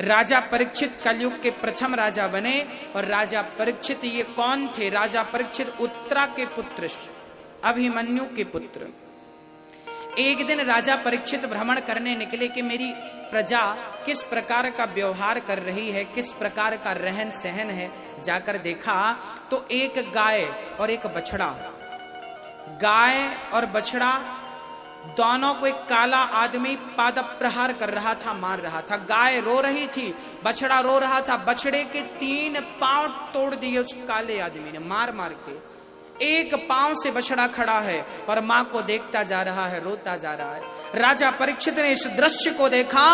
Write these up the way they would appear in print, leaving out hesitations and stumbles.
राजा परीक्षित कलयुग के प्रथम राजा बने। और राजा परीक्षित ये कौन थे? राजा परीक्षित उत्तरा के पुत्र, अभिमन्यु के पुत्र। एक दिन राजा परीक्षित भ्रमण करने निकले कि मेरी प्रजा किस प्रकार का व्यवहार कर रही है, किस प्रकार का रहन सहन है। जाकर देखा तो एक गाय और एक बछड़ा, गाय और बछड़ा दोनों को एक काला आदमी पाद प्रहार कर रहा था, मार रहा था। गाय रो रही थी, बछड़ा रो रहा था। बछड़े के 3 पांव तोड़ दिए उस काले आदमी ने मार मार के। एक पांव से बछड़ा खड़ा है और मां को देखता जा रहा है, रोता जा रहा है। राजा परीक्षित ने इस दृश्य को देखा,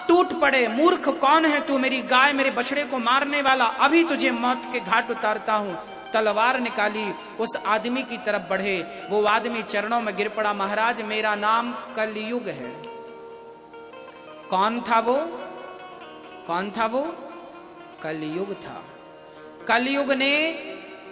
टूट पड़े। मूर्ख कौन है तू, मेरी गाय मेरे बछड़े को मारने वाला, अभी तुझे मौत के घाट उतारता हूं। तलवार निकाली, उस आदमी की तरफ बढ़े। वो आदमी चरणों में गिर पड़ा, महाराज मेरा नाम कलयुग है। कौन था वो? कौन था वो? कलयुग था। कलयुग ने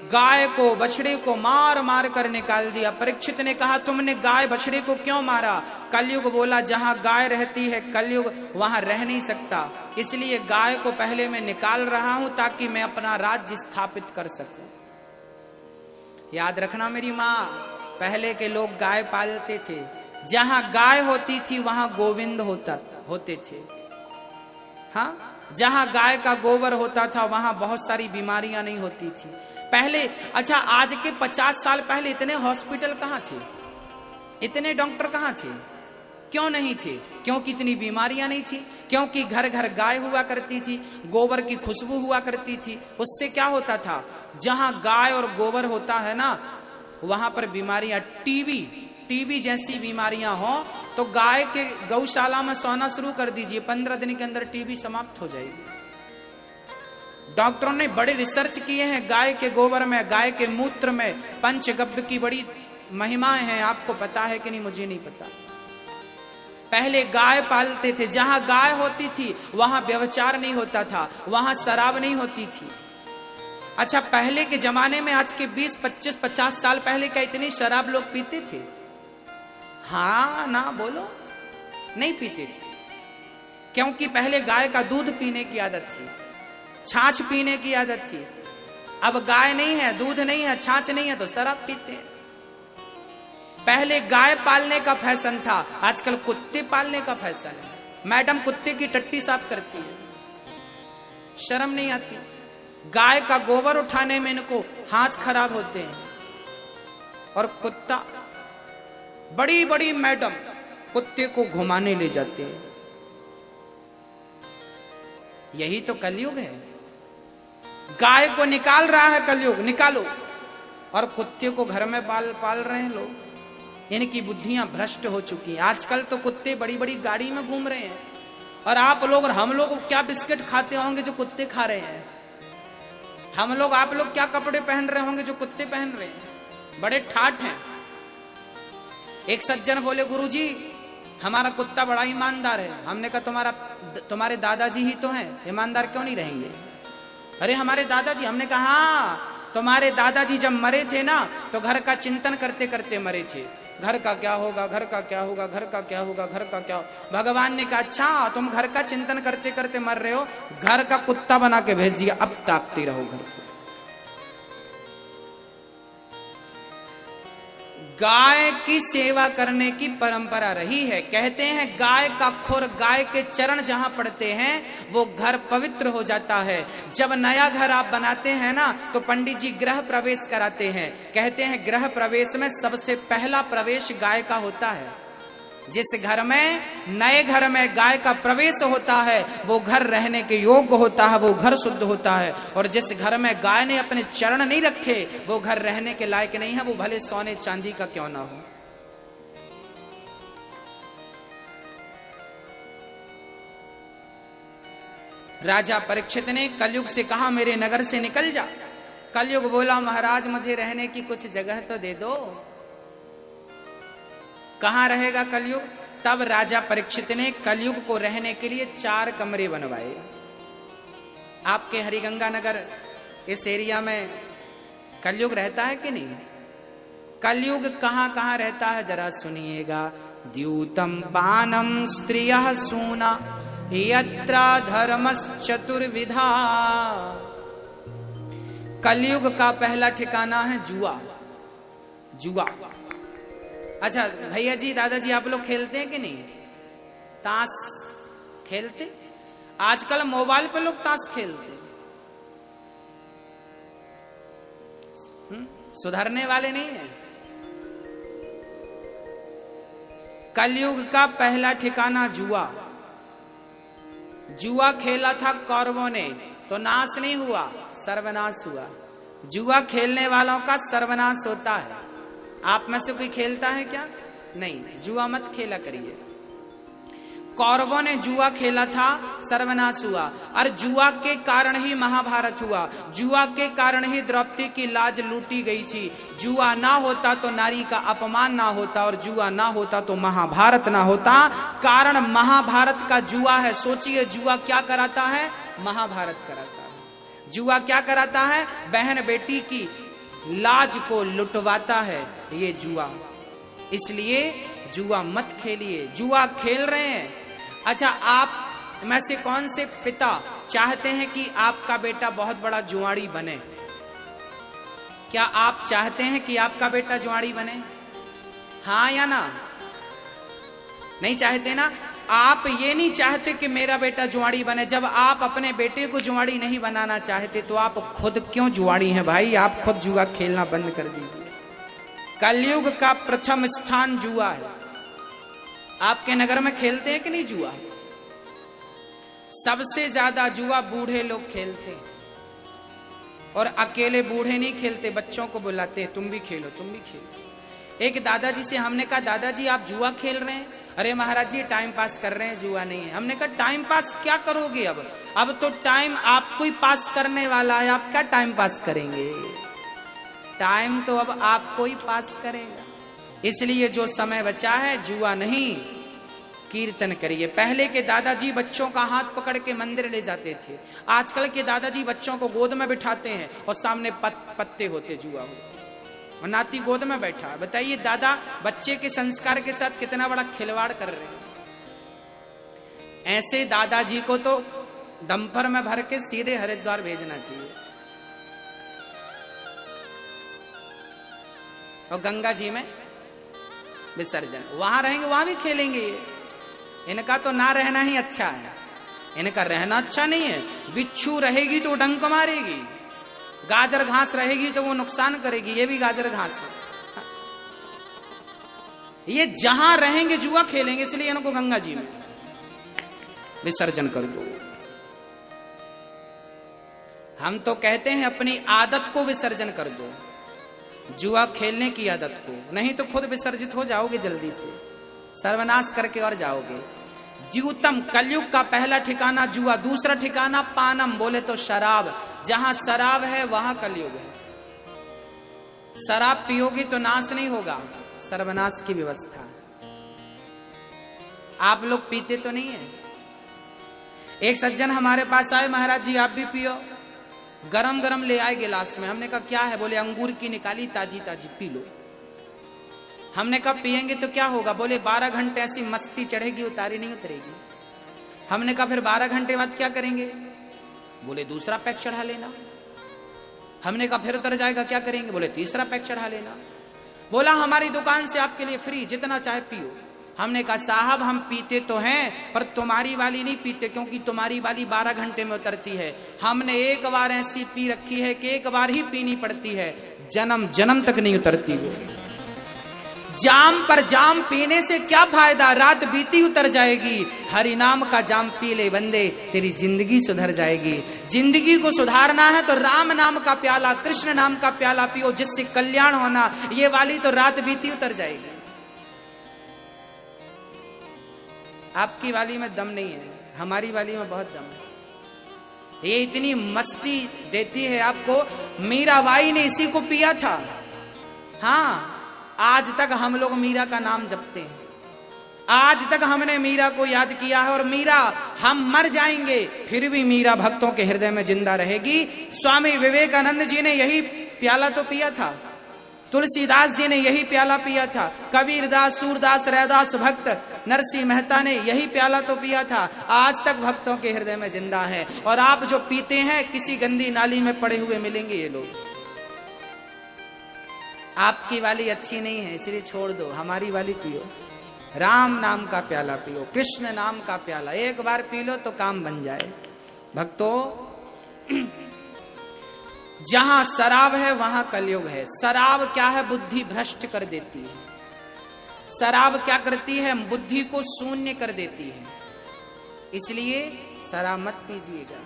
गाय को बछड़े को मार मार कर निकाल दिया। परीक्षित ने कहा तुमने गाय बछड़े को क्यों मारा? कलयुग बोला जहां गाय रहती है कलयुग वहां रह नहीं सकता, इसलिए गाय को पहले मैं निकाल रहा हूं ताकि मैं अपना राज्य स्थापित कर सकूं। याद रखना मेरी माँ, पहले के लोग गाय पालते थे, जहां गाय होती थी वहां गोविंद होते थे। हाँ, जहां गाय का गोबर होता था वहां बहुत सारी बीमारियां नहीं होती थी पहले। अच्छा, आज के 50 साल पहले इतने हॉस्पिटल कहां थे, इतने डॉक्टर कहां थे? क्यों नहीं थे? क्योंकि इतनी बीमारियां नहीं थी, क्योंकि घर घर गाय हुआ करती थी, गोबर की खुशबू हुआ करती थी। उससे क्या होता था, जहां गाय और गोबर होता है ना वहां पर बीमारियां, टीबी जैसी बीमारियां हो तो गाय के गौशाला में सोना शुरू कर दीजिए, 15 दिन के अंदर टीबी समाप्त हो जाएगी। डॉक्टरों ने बड़े रिसर्च किए हैं, गाय के गोबर में, गाय के मूत्र में पंचगव्य की बड़ी महिमाएं हैं। आपको पता है कि नहीं, मुझे नहीं पता। पहले गाय पालते थे, जहां गाय होती थी वहां व्यभिचार नहीं होता था, वहां शराब नहीं होती थी। अच्छा, पहले के जमाने में, आज के 20, 25, 50 साल पहले क्या इतनी शराब लोग पीते थे? हाँ ना बोलो, नहीं पीते थे, क्योंकि पहले गाय का दूध पीने की आदत थी, छाछ पीने की आदत थी। अब गाय नहीं है, दूध नहीं है, छाछ नहीं है तो शराब पीते हैं। पहले गाय पालने का फैशन था, आजकल कुत्ते पालने का फैशन है। मैडम कुत्ते की टट्टी साफ करती है, शर्म नहीं आती। गाय का गोबर उठाने में इनको हाथ खराब होते हैं। और कुत्ता, बड़ी बड़ी मैडम कुत्ते को घुमाने ले जाते हैं। यही तो कलयुग है। गाय को निकाल रहा है कलयुग, निकालो, और कुत्ते को घर में पाल रहे हैं लोग। इनकी बुद्धियां भ्रष्ट हो चुकी हैं। आजकल तो कुत्ते बड़ी बड़ी गाड़ी में घूम रहे हैं, और आप लोग और हम लोग क्या बिस्किट खाते होंगे जो कुत्ते खा रहे हैं? हम लोग, आप लोग क्या कपड़े पहन रहे होंगे जो कुत्ते पहन रहे हैं? बड़े ठाठ हैं। एक सज्जन बोले गुरुजी हमारा कुत्ता बड़ा ईमानदार है। हमने कहा तुम्हारे दादाजी ही तो हैं, ईमानदार क्यों नहीं रहेंगे? अरे हमारे दादाजी। हमने कहा हाँ, तुम्हारे दादाजी जब मरे थे ना तो घर का चिंतन करते करते मरे थे। घर का क्या होगा, घर का क्या होगा, घर का क्या होगा, घर का क्या होगा। भगवान ने कहा अच्छा तुम घर का चिंतन करते करते मर रहे हो, घर का कुत्ता बना के भेज दिया, अब ताकते रहो घर को। गाय की सेवा करने की परंपरा रही है। कहते हैं गाय का खुर, गाय के चरण जहां पड़ते हैं वो घर पवित्र हो जाता है। जब नया घर आप बनाते हैं ना तो पंडित जी गृह प्रवेश कराते हैं। कहते हैं गृह प्रवेश में सबसे पहला प्रवेश गाय का होता है। जिस घर में, नए घर में गाय का प्रवेश होता है वो घर रहने के योग्य होता है, वो घर शुद्ध होता है। और जिस घर में गाय ने अपने चरण नहीं रखे वो घर रहने के लायक नहीं है, वो भले सोने चांदी का क्यों ना हो। राजा परीक्षित ने कलयुग से कहा मेरे नगर से निकल जा। कलयुग बोला महाराज मुझे रहने की कुछ जगह तो दे दो। कहां रहेगा कलयुग? तब राजा परीक्षित ने कलयुग को रहने के लिए 4 कमरे बनवाए। आपके हरिगंगा नगर इस एरिया में कलयुग रहता है कि नहीं? कलयुग कहां कहां रहता है जरा सुनिएगा। द्यूतम पानम स्त्रियः सूना यत्र धर्मश्चतुर्विधा। कलयुग का पहला ठिकाना है जुआ। जुआ। अच्छा भैया जी, दादाजी, आप लोग खेलते हैं कि नहीं? ताश खेलते? आजकल मोबाइल पे लोग ताश खेलते। सुधरने वाले नहीं है। कलयुग का पहला ठिकाना जुआ। जुआ खेला था कौरवों ने तो नाश नहीं हुआ, सर्वनाश हुआ। जुआ खेलने वालों का सर्वनाश होता है। आप में से कोई खेलता है क्या? नहीं, जुआ मत खेला करिए। कौरवों ने जुआ खेला था, सर्वनाश हुआ। और जुआ के कारण ही महाभारत हुआ। जुआ के कारण ही द्रौपदी की लाज लूटी गई थी। जुआ ना होता तो नारी का अपमान ना होता, और जुआ ना होता तो महाभारत ना होता। कारण महाभारत का जुआ है। सोचिए, जुआ क्या कराता है? महाभारत कराता है। जुआ क्या कराता है? बहन बेटी की लाज को लुटवाता है ये जुआ। इसलिए जुआ मत खेलिए। जुआ खेल रहे हैं, अच्छा, आप में से कौन से पिता चाहते हैं कि आपका बेटा बहुत बड़ा जुआड़ी बने? क्या आप चाहते हैं कि आपका बेटा जुआड़ी बने? हाँ या ना? नहीं चाहते ना? आप ये नहीं चाहते कि मेरा बेटा जुआड़ी बने। जब आप अपने बेटे को जुआड़ी नहीं बनाना चाहते तो आप खुद क्यों जुआड़ी हैं भाई? आप खुद जुआ खेलना बंद कर दीजिए। कलयुग का प्रथम स्थान जुआ है। आपके नगर में खेलते हैं कि नहीं जुआ? सबसे ज्यादा जुआ बूढ़े लोग खेलते हैं, और अकेले बूढ़े नहीं खेलते, बच्चों को बुलाते हैं, तुम भी खेलो, तुम भी खेलो। एक दादाजी से हमने कहा, दादाजी आप जुआ खेल रहे हैं? अरे महाराज जी टाइम पास कर रहे हैं, जुआ नहीं है। हमने कहा टाइम पास क्या करोगे? अब तो टाइम आपको ही पास करने वाला है, आप क्या टाइम पास करेंगे? टाइम तो अब आपको ही पास करेगा। इसलिए जो समय बचा है जुआ नहीं, कीर्तन करिए। पहले के दादाजी बच्चों का हाथ पकड़ के मंदिर ले जाते थे। आजकल के दादाजी बच्चों को गोद में बिठाते हैं और सामने पत्ते होते जुआ हो, और नाती गोद में बैठा है। बताइए दादा बच्चे के संस्कार के साथ कितना बड़ा खिलवाड़ कर रहे हैं। ऐसे दादाजी को तो डंपर में भर के सीधे हरिद्वार भेजना चाहिए, और गंगा जी में विसर्जन। वहां रहेंगे, वहां भी खेलेंगे ये। इनका तो ना रहना ही अच्छा है। इनका रहना अच्छा नहीं है। बिच्छू रहेगी तो डंक मारेगी, गाजर घास रहेगी तो वो नुकसान करेगी। ये भी गाजर घास है। ये जहां रहेंगे जुआ खेलेंगे, इसलिए इनको गंगा जी में विसर्जन कर दो। हम तो कहते हैं अपनी आदत को विसर्जन कर दो, जुआ खेलने की आदत को। नहीं तो खुद विसर्जित हो जाओगे जल्दी से, सर्वनाश करके और जाओगे। द्यूतम, कलयुग का पहला ठिकाना जुआ। दूसरा ठिकाना पानम, बोले तो शराब। जहां शराब है वहां कलयुग है। शराब पियोगे तो नाश नहीं होगा, सर्वनाश की व्यवस्था। आप लोग पीते तो नहीं है? एक सज्जन हमारे पास आए, महाराज जी आप भी पियो। गरम गरम ले आए गिलास में। हमने कहा क्या है? बोले अंगूर की निकाली, ताजी ताजी, पी लो। हमने कहा पिएंगे तो क्या होगा? बोले 12 घंटे ऐसी मस्ती चढ़ेगी, उतारी नहीं उतरेगी। हमने कहा फिर 12 घंटे बाद क्या करेंगे? बोले दूसरा पैक चढ़ा लेना। हमने कहा फिर उतर जाएगा, क्या करेंगे? बोले तीसरा पैक चढ़ा लेना। बोला हमारी दुकान से आपके लिए फ्री, जितना चाहे पियो। हमने कहा साहब हम पीते तो हैं, पर तुम्हारी वाली नहीं पीते, क्योंकि तुम्हारी वाली 12 घंटे में उतरती है। हमने एक बार ऐसी पी रखी है कि एक बार ही पीनी पड़ती है, जन्म जन्म तक नहीं उतरती वो। जाम पर जाम पीने से क्या फायदा? रात बीती उतर जाएगी। हरि नाम का जाम पी ले बंदे, तेरी जिंदगी सुधर जाएगी। जिंदगी को सुधारना है तो राम नाम का प्याला, कृष्ण नाम का प्याला पियो, जिससे कल्याण होना। ये वाली तो रात बीती उतर जाएगी। आपकी वाली में दम नहीं है, हमारी वाली में बहुत दम है। ये इतनी मस्ती देती है आपको। मीराबाई ने इसी को पिया था। हाँ, आज तक हम लोग मीरा का नाम जपते हैं। आज तक हमने मीरा को याद किया है, और मीरा, हम मर जाएंगे फिर भी मीरा भक्तों के हृदय में जिंदा रहेगी। स्वामी विवेकानंद जी ने यही प्याला तो पिया था, तुलसीदास जी ने यही प्याला पिया था, कबीरदास, सूरदास, रैदास भक्त नरसिंह मेहता ने यही प्याला तो पिया था, आज तक भक्तों के हृदय में जिंदा है। और आप जो पीते हैं किसी गंदी नाली में पड़े हुए मिलेंगे ये लोग। आपकी वाली अच्छी नहीं है इसलिए छोड़ दो, हमारी वाली पियो। राम नाम का प्याला पियो, कृष्ण नाम का प्याला एक बार पी लो तो काम बन जाए। भक्तों, जहां शराब है वहां कलयुग है। शराब क्या है? बुद्धि भ्रष्ट कर देती है। शराब क्या करती है? बुद्धि को शून्य कर देती है। इसलिए शराब मत पीजिएगा।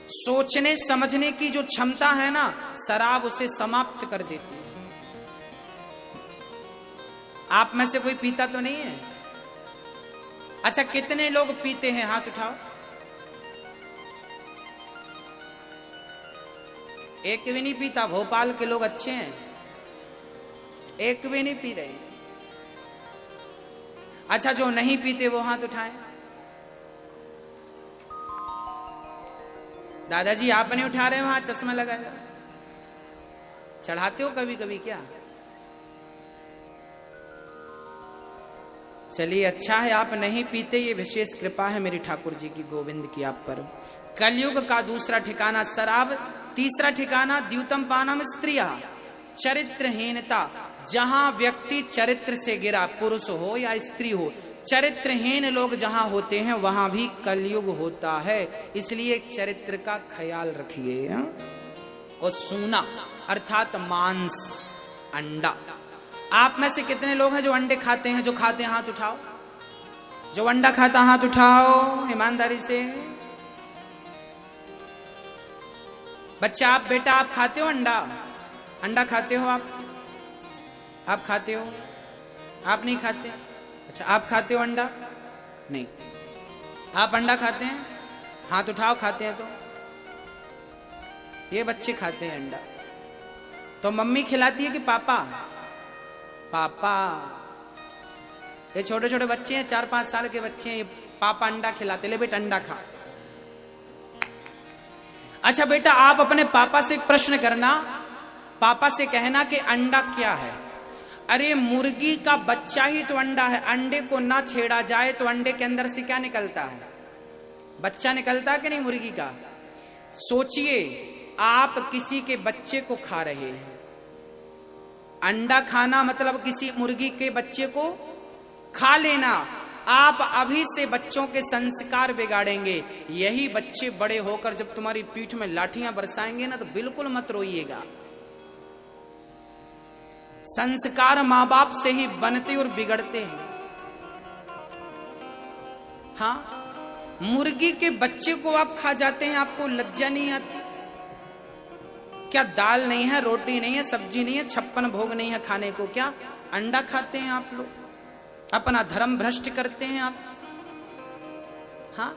सोचने समझने की जो क्षमता है ना, शराब उसे समाप्त कर देती है। आप में से कोई पीता तो नहीं है? अच्छा, कितने लोग पीते हैं? हाथ उठाओ। एक भी नहीं पीता। भोपाल के लोग अच्छे हैं, एक भी नहीं पी रहे। अच्छा, जो नहीं पीते वो हाथ उठाएं। दादाजी आप नहीं उठा रहे हो? वहां चश्मा लगाया। चढ़ाते हो कभी कभी क्या? चलिए, अच्छा है आप नहीं पीते, ये विशेष कृपा है मेरी ठाकुर जी की, गोविंद की आप पर। कलयुग का दूसरा ठिकाना शराब, तीसरा ठिकाना द्यूतम पानम स्त्रिया, चरित्रहीनता। जहां व्यक्ति चरित्र से गिरा, पुरुष हो या स्त्री हो, चरित्रहीन लोग जहां होते हैं वहां भी कलयुग होता है। इसलिए चरित्र का ख्याल रखिए। और सूना अर्थात मांस, अंडा। आप में से कितने लोग हैं जो अंडे खाते हैं? जो खाते हैं हाथ उठाओ। जो अंडा खाता हाथ उठाओ ईमानदारी से। बच्चा, आप बेटा आप खाते हो अंडा? अंडा खाते हो आप? आप खाते हो? आप नहीं खाते? अच्छा, आप खाते हो अंडा? नहीं। आप अंडा खाते हैं? हाथ उठाओ। खाते हैं तो ये बच्चे खाते हैं अंडा। तो मम्मी खिलाती है कि पापा? पापा। ये छोटे छोटे बच्चे हैं, 4-5 साल के बच्चे हैं, ये पापा अंडा खिलाते। ले बेटा अंडा खा। अच्छा बेटा, आप अपने पापा से एक प्रश्न करना, पापा से कहना कि अंडा क्या है। अरे मुर्गी का बच्चा ही तो अंडा है। अंडे को ना छेड़ा जाए तो अंडे के अंदर से क्या निकलता है? बच्चा निकलता है कि नहीं मुर्गी का? सोचिए, आप किसी के बच्चे को खा रहे हैं। अंडा खाना मतलब किसी मुर्गी के बच्चे को खा लेना। आप अभी से बच्चों के संस्कार बिगाड़ेंगे। यही बच्चे बड़े होकर जब तुम्हारी पीठ में लाठियां बरसाएंगे ना, तो बिल्कुल मत रोइएगा। संस्कार मां बाप से ही बनते और बिगड़ते हैं। हाँ, मुर्गी के बच्चे को आप खा जाते हैं, आपको लज्जा नहीं आती? क्या दाल नहीं है, रोटी नहीं है, सब्जी नहीं है, 56 भोग नहीं है खाने को? क्या अंडा खाते हैं आप लोग? अपना धर्म भ्रष्ट करते हैं आप। हाँ,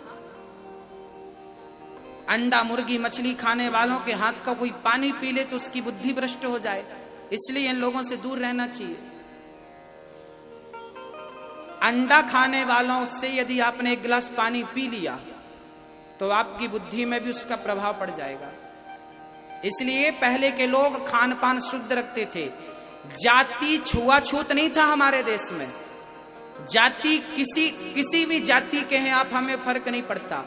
अंडा मुर्गी मछली खाने वालों के हाथ का कोई पानी पी ले तो उसकी बुद्धि भ्रष्ट हो जाए। इसलिए इन लोगों से दूर रहना चाहिए। अंडा खाने वालों से यदि आपने एक गिलास पानी पी लिया तो आपकी बुद्धि में भी उसका प्रभाव पड़ जाएगा। इसलिए पहले के लोग खान पान शुद्ध रखते थे। जाति छुआछूत नहीं था हमारे देश में। जाति किसी भी जाति के हैं आप, हमें फर्क नहीं पड़ता।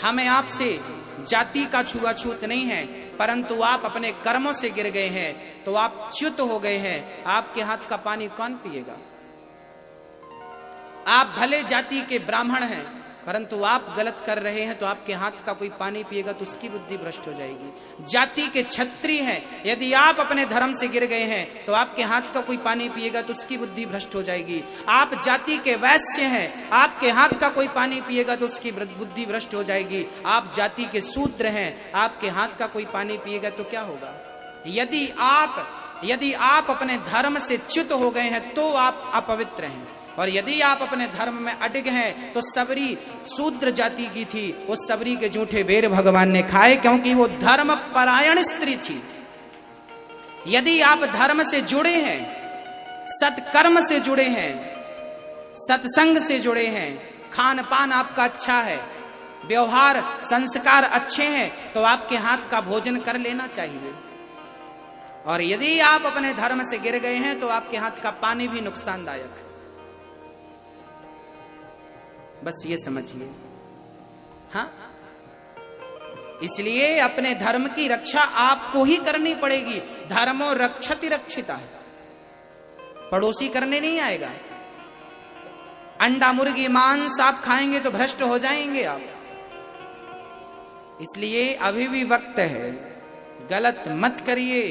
हमें आपसे जाति का छुआछूत नहीं है, परंतु आप अपने कर्मों से गिर गए हैं तो आप च्युत हो गए हैं। आपके हाथ का पानी कौन पिएगा? आप भले जाति के ब्राह्मण हैं, परंतु आप गलत कर रहे हैं तो आपके हाथ का कोई पानी पिएगा तो उसकी बुद्धि भ्रष्ट हो जाएगी। जाति के क्षत्रिय हैं, यदि आप अपने धर्म से गिर गए हैं तो आपके हाथ का कोई पानी पिएगा तो उसकी बुद्धि भ्रष्ट हो जाएगी। आप जाति के वैश्य हैं, आपके हाथ का कोई पानी पिएगा तो उसकी बुद्धि भ्रष्ट हो जाएगी। आप जाति के शूद्र हैं, आपके हाथ का कोई पानी पिएगा तो क्या होगा? यदि आप अपने धर्म से च्युत हो गए हैं तो आप अपवित्र हैं, और यदि आप अपने धर्म में अडिग हैं तो सबरी शूद्र जाति की थी, उस सबरी के जूठे बेर भगवान ने खाए, क्योंकि वो धर्म परायण स्त्री थी। यदि आप धर्म से जुड़े हैं, सत्कर्म से जुड़े हैं, सत्संग से जुड़े हैं, खान पान आपका अच्छा है, व्यवहार संस्कार अच्छे हैं, तो आपके हाथ का भोजन कर लेना चाहिए। और यदि आप अपने धर्म से गिर गए हैं तो आपके हाथ का पानी भी नुकसानदायक है। बस ये समझिए। हाँ, इसलिए अपने धर्म की रक्षा आपको ही करनी पड़ेगी। धर्मो रक्षति रक्षिता, पड़ोसी करने नहीं आएगा। अंडा मुर्गी मांस आप खाएंगे तो भ्रष्ट हो जाएंगे आप। इसलिए अभी भी वक्त है, गलत मत करिए।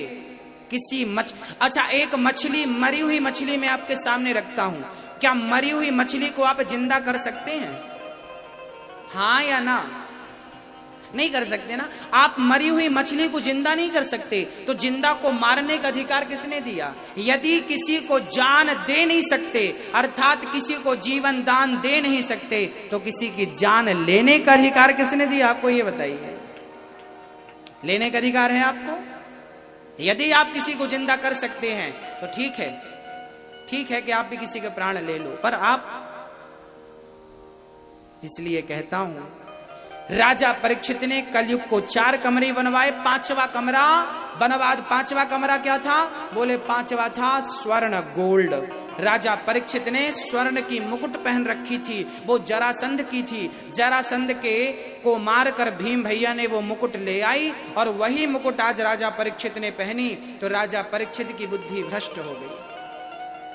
किसी अच्छा, एक मछली, मरी हुई मछली मैं आपके सामने रखता हूं, क्या मरी हुई मछली को आप जिंदा कर सकते हैं? हाँ या ना? नहीं कर सकते ना। आप मरी हुई मछली को जिंदा नहीं कर सकते, तो जिंदा को मारने का अधिकार किसने दिया? यदि किसी को जान दे नहीं सकते, अर्थात किसी को जीवन दान दे नहीं सकते, तो किसी की जान लेने का अधिकार किसने दिया? आपको ये बताइए। लेने का अधिकार है आपको। यदि आप किसी को जिंदा कर सकते हैं तो ठीक है, ठीक है कि आप भी किसी के प्राण ले लो, पर आप, इसलिए कहता हूं, राजा परीक्षित ने कलयुग को 4 कमरे बनवाए। 5वां कमरा बनवाद। 5वां कमरा क्या था? बोले 5वां था स्वर्ण, गोल्ड। राजा परीक्षित ने स्वर्ण की मुकुट पहन रखी थी, वो जरासंध की थी। जरासंध के को मारकर भीम भैया ने वो मुकुट ले आई, और वही मुकुट आज राजा परीक्षित ने पहनी, तो राजा परीक्षित की बुद्धि भ्रष्ट हो गई।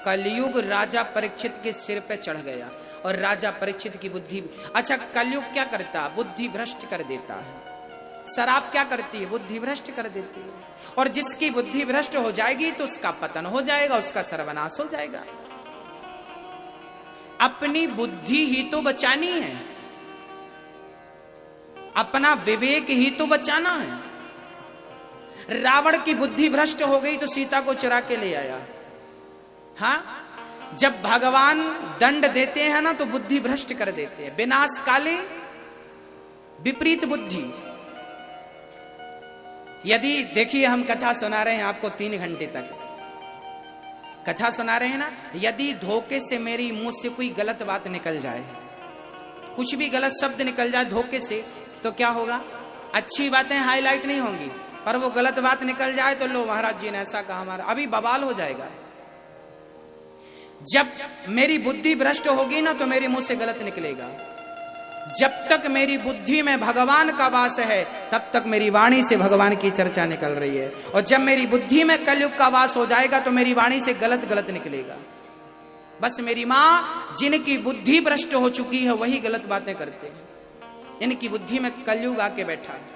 कलयुग राजा परीक्षित के सिर पे चढ़ गया, और राजा परीक्षित की बुद्धि। अच्छा, कलयुग क्या करता? बुद्धि भ्रष्ट कर देता है। शराब क्या करती है? बुद्धि भ्रष्ट कर देती है। और जिसकी बुद्धि भ्रष्ट हो जाएगी तो उसका पतन हो जाएगा, उसका सर्वनाश हो जाएगा। अपनी बुद्धि ही तो बचानी है, अपना विवेक ही तो बचाना है। रावण की बुद्धि भ्रष्ट हो गई तो सीता को चुरा के ले आया। हाँ, जब भगवान दंड देते हैं ना तो बुद्धि भ्रष्ट कर देते हैं। विनाश काले विपरीत बुद्धि। यदि देखिए, हम कथा सुना रहे हैं आपको 3 घंटे तक कथा सुना रहे हैं ना, यदि धोखे से मेरी मुंह से कोई गलत बात निकल जाए, कुछ भी गलत शब्द निकल जाए धोखे से, तो क्या होगा? अच्छी बातें हाईलाइट नहीं होंगी, पर वो गलत बात निकल जाए तो लो महाराज जी ने ऐसा कहा, हमारा अभी बवाल हो जाएगा। जब मेरी बुद्धि भ्रष्ट होगी ना तो मेरे मुंह से गलत निकलेगा। जब तक मेरी बुद्धि में भगवान का वास है तब तक मेरी वाणी से भगवान की चर्चा निकल रही है, और जब मेरी बुद्धि में कलयुग का वास हो जाएगा तो मेरी वाणी से गलत गलत निकलेगा। बस मेरी मां, जिनकी बुद्धि भ्रष्ट हो चुकी है वही गलत बातें करते हैं, इनकी बुद्धि में कलयुग आके बैठा है।